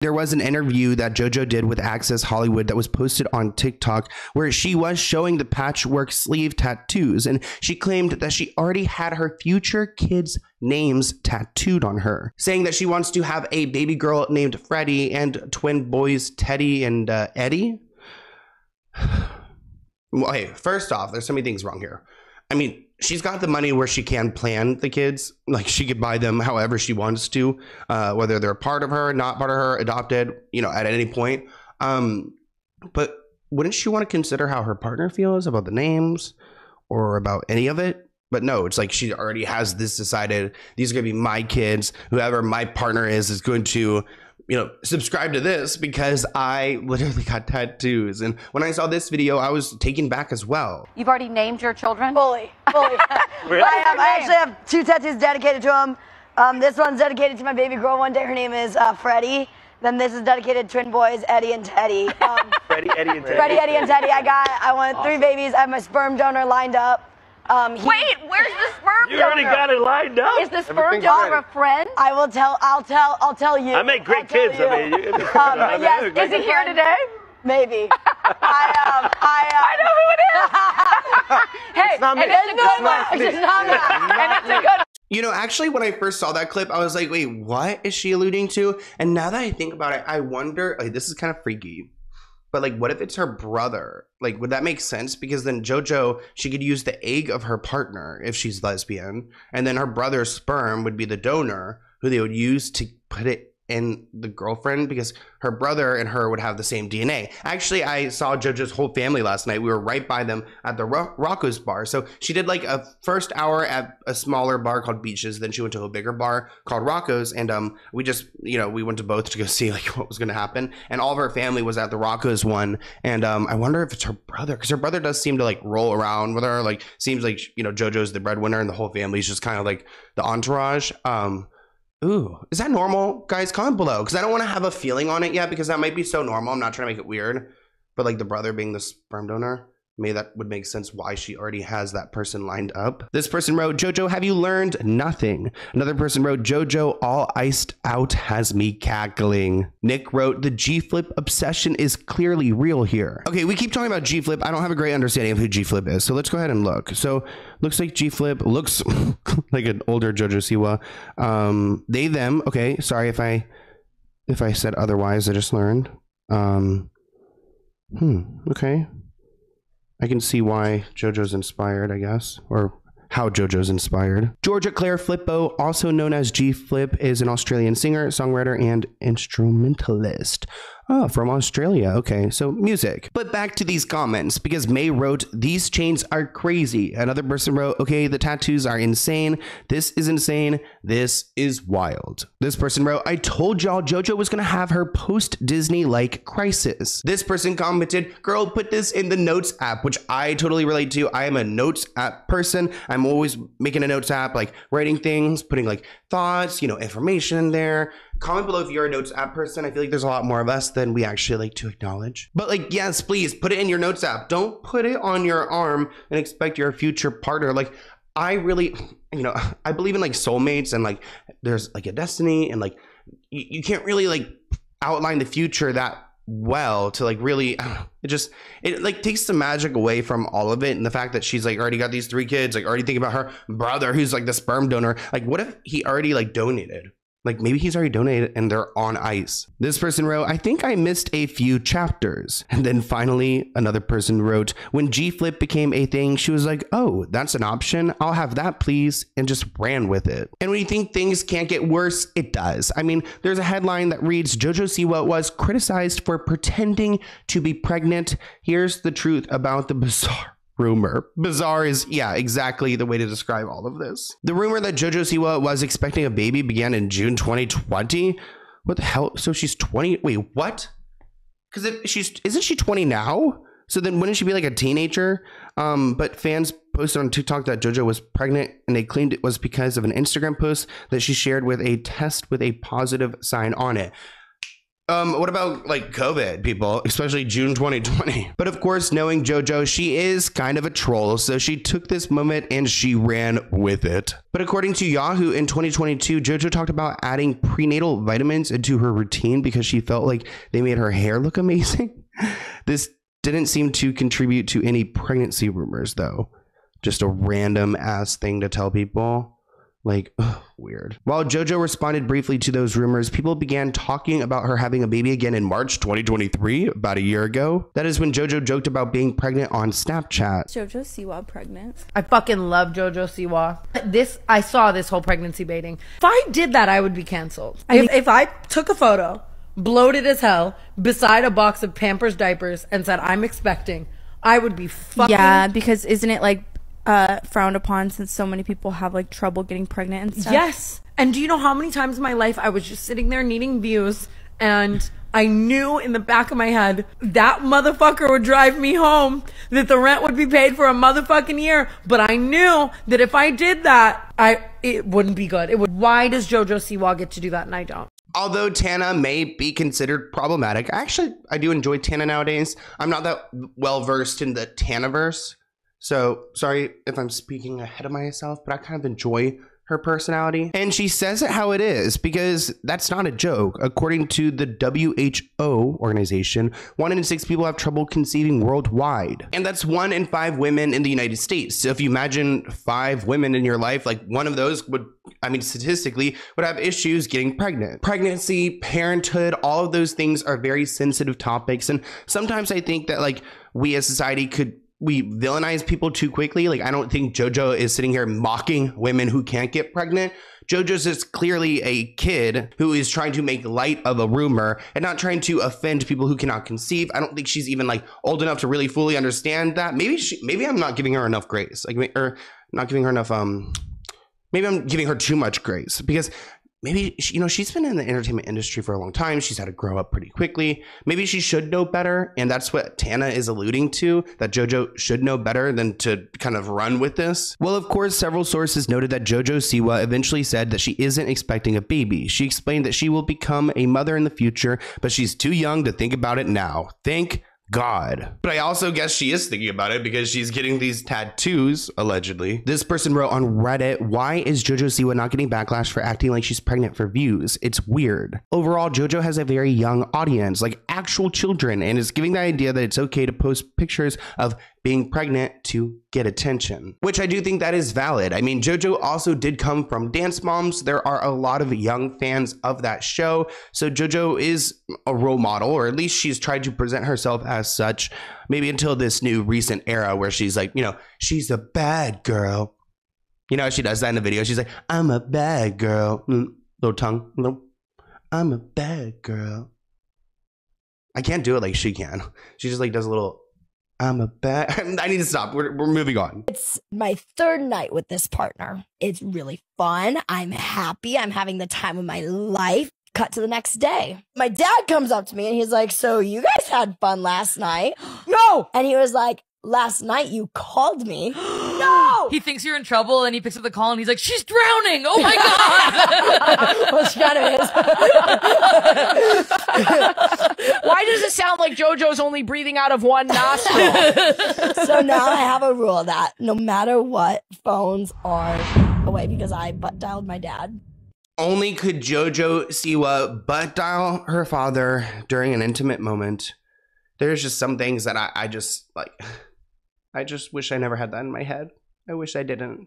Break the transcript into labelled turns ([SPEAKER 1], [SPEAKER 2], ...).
[SPEAKER 1] There was an interview that JoJo did with Access Hollywood that was posted on TikTok where she was showing the patchwork sleeve tattoos, and she claimed that she already had her future kids' names tattooed on her, saying that she wants to have a baby girl named Freddie and twin boys Teddy and Eddie. Well, hey, first off, there's so many things wrong here. I mean, she's got the money where she can plan the kids. Like, she could buy them however she wants to, whether they're part of her, not part of her, adopted, you know, at any point. But wouldn't she want to consider how her partner feels about the names or about any of it? But no, it's like she already has this decided. These are going to be my kids. Whoever my partner is going to, you know, subscribe to this because I literally got tattoos. And when I saw this video, I was taken back as well.
[SPEAKER 2] You've already named your children?
[SPEAKER 3] Fully.
[SPEAKER 2] Really?
[SPEAKER 3] I actually have 2 tattoos dedicated to them. This one's dedicated to my baby girl one day. Her name is Freddie. Then this is dedicated to twin boys, Eddie and Teddy.
[SPEAKER 4] Freddie, Eddie, and Teddy.
[SPEAKER 3] Freddie, Eddie, and Teddy. I want 3 babies. I have my sperm donor lined up.
[SPEAKER 2] Wait, where's the sperm donor?
[SPEAKER 4] You already got it lined up.
[SPEAKER 2] Is the sperm donor a friend?
[SPEAKER 3] I'll tell you.
[SPEAKER 4] I make great kids.
[SPEAKER 3] You.
[SPEAKER 4] I mean,
[SPEAKER 3] yes,
[SPEAKER 2] Is he here today?
[SPEAKER 3] Maybe.
[SPEAKER 2] I know who it is. Hey,
[SPEAKER 4] it's not me.
[SPEAKER 2] and it's a good one.
[SPEAKER 3] It's not me.
[SPEAKER 2] And it's a good one.
[SPEAKER 1] You know, actually, when I first saw that clip, I was like, wait, what is she alluding to? And now that I think about it, I wonder, like, this is kind of freaky. But, like, what if it's her brother? Like, would that make sense? Because then JoJo, she could use the egg of her partner if she's lesbian. And then her brother's sperm would be the donor who they would use to put it in the girlfriend, because her brother and her would have the same DNA. Actually, I saw JoJo's whole family last night. We were right by them at the Rocco's bar. So she did like a first hour at a smaller bar called Beaches. Then she went to a bigger bar called Rocco's. And we just, you know, we went to both to go see like what was going to happen. And all of her family was at the Rocco's one. And I wonder if it's her brother, because her brother does seem to like roll around with her. Like, seems like, you know, JoJo's the breadwinner and the whole family's just kind of like the entourage. Ooh, is that normal? Guys, comment below, because I don't want to have a feeling on it yet, because that might be so normal. I'm not trying to make it weird. But like the brother being the sperm donor, maybe that would make sense why she already has that person lined up. This person wrote, JoJo, have you learned nothing? Another person wrote, JoJo, all iced out has me cackling. Nick wrote, the G-Flip obsession is clearly real here. Okay, we keep talking about G-Flip. I don't have a great understanding of who G-Flip is. So let's go ahead and look. So looks like G-Flip looks like an older JoJo Siwa. They, them. Okay, sorry if I said otherwise. I just learned. Okay. I can see why JoJo's inspired, I guess, or how JoJo's inspired. Georgia Claire Flippo, also known as G-Flip, is an Australian singer, songwriter, and instrumentalist. Oh, from Australia. Okay, so music. But back to these comments, because May wrote, these chains are crazy. Another person wrote, okay, the tattoos are insane. This is insane. This is wild. This person wrote, I told y'all JoJo was going to have her post-Disney-like crisis. This person commented, girl, put this in the Notes app, which I totally relate to. I am a Notes app person. I'm always making a Notes app, like writing things, putting like thoughts, you know, information in there. Comment below if you're a Notes app person. I feel like there's a lot more of us than we actually like to acknowledge. But like, yes, please put it in your Notes app. Don't put it on your arm and expect your future partner. Like, I really, you know, I believe in like soulmates and like there's like a destiny, and like you can't really like outline the future that well to like really, it like takes the magic away from all of it. And the fact that she's like already got these 3 kids, like already thinking about her brother who's like the sperm donor. Like, what if he already like donated? Like, maybe he's already donated and they're on ice. This person wrote, I think I missed a few chapters. And then finally, another person wrote, when G-Flip became a thing, she was like, oh, that's an option. I'll have that, please. And just ran with it. And when you think things can't get worse, it does. I mean, there's a headline that reads, JoJo Siwa was criticized for pretending to be pregnant. Here's the truth about the bizarre rumor. Bizarre is, yeah, exactly the way to describe all of this. The rumor that JoJo Siwa was expecting a baby began in June 2020. What the hell? So she's 20. Wait, what? Because isn't she 20 now? So then wouldn't she be like a teenager? But fans posted on TikTok that JoJo was pregnant, and they claimed it was because of an Instagram post that she shared with a test with a positive sign on it. What about like COVID, people, especially June 2020? But of course, knowing JoJo, she is kind of a troll, so she took this moment and she ran with it. But according to Yahoo, in 2022, JoJo talked about adding prenatal vitamins into her routine because she felt like they made her hair look amazing. This didn't seem to contribute to any pregnancy rumors, though. Just a random ass thing to tell people. Like, ugh, weird. While JoJo responded briefly to those rumors, people began talking about her having a baby again in March 2023, about a year ago. That is when JoJo joked about being pregnant on Snapchat.
[SPEAKER 5] JoJo Siwa pregnant.
[SPEAKER 6] I fucking love JoJo Siwa. I saw this whole pregnancy baiting. If I did that, I would be canceled. If I took a photo, bloated as hell, beside a box of Pampers diapers and said, I'm expecting, I would be fucking...
[SPEAKER 5] Yeah, because isn't it like frowned upon since so many people have like trouble getting pregnant and stuff?
[SPEAKER 6] Yes. And do you know how many times in my life I was just sitting there needing views and I knew in the back of my head that motherfucker would drive me home, that the rent would be paid for a motherfucking year, but I knew that if I did that, it wouldn't be good. Why does JoJo Siwa get to do that and I don't?
[SPEAKER 1] Although Tana may be considered problematic, I do enjoy Tana nowadays. I'm not that well versed in the Tanaverse. So, sorry if I'm speaking ahead of myself, but I kind of enjoy her personality. And she says it how it is, because that's not a joke. According to the WHO organization, 1 in 6 people have trouble conceiving worldwide. And that's 1 in 5 women in the United States. So if you imagine 5 women in your life, like one of those would, statistically, would have issues getting pregnant. Pregnancy, parenthood, all of those things are very sensitive topics. And sometimes I think that like we as society we villainize people too quickly. Like, I don't think JoJo is sitting here mocking women who can't get pregnant. JoJo's just clearly a kid who is trying to make light of a rumor and not trying to offend people who cannot conceive. I don't think she's even like old enough to really fully understand that. Maybe I'm not giving her enough grace, or not giving her enough. Maybe I'm giving her too much grace, because maybe, she's been in the entertainment industry for a long time. She's had to grow up pretty quickly. Maybe she should know better. And that's what Tana is alluding to, that JoJo should know better than to kind of run with this. Well, of course, several sources noted that JoJo Siwa eventually said that she isn't expecting a baby. She explained that she will become a mother in the future, but she's too young to think about it now. Thank God. But I also guess she is thinking about it because she's getting these tattoos, allegedly. This person wrote on Reddit, why is JoJo Siwa not getting backlash for acting like she's pregnant for views? It's weird. Overall, JoJo has a very young audience, like actual children, and is giving the idea that it's okay to post pictures of being pregnant to get attention, which I do think that is valid. I mean, JoJo also did come from Dance Moms. There are a lot of young fans of that show. So JoJo is a role model, or at least she's tried to present herself as such, maybe until this new recent era where she's like, she's a bad girl. She does that in the video. She's like, I'm a bad girl. Little tongue. I'm a bad girl. I can't do it like she can. She just like does a little... I need to stop. We're moving on.
[SPEAKER 7] It's my 3rd night with this partner. It's really fun. I'm happy. I'm having the time of my life. Cut to the next day. My dad comes up to me and he's like, so you guys had fun last night? No! And he was like, last night you called me. No!
[SPEAKER 8] He thinks you're in trouble and he picks up the call and he's like, she's drowning! Oh my God!
[SPEAKER 7] Well, she kind of is.
[SPEAKER 2] Why does it sound like JoJo's only breathing out of one nostril?
[SPEAKER 7] So now I have a rule that no matter what, phones are away, because I butt dialed my dad.
[SPEAKER 1] Only could JoJo Siwa butt dial her father during an intimate moment. There's just some things that I just wish I never had that in my head. I wish I didn't.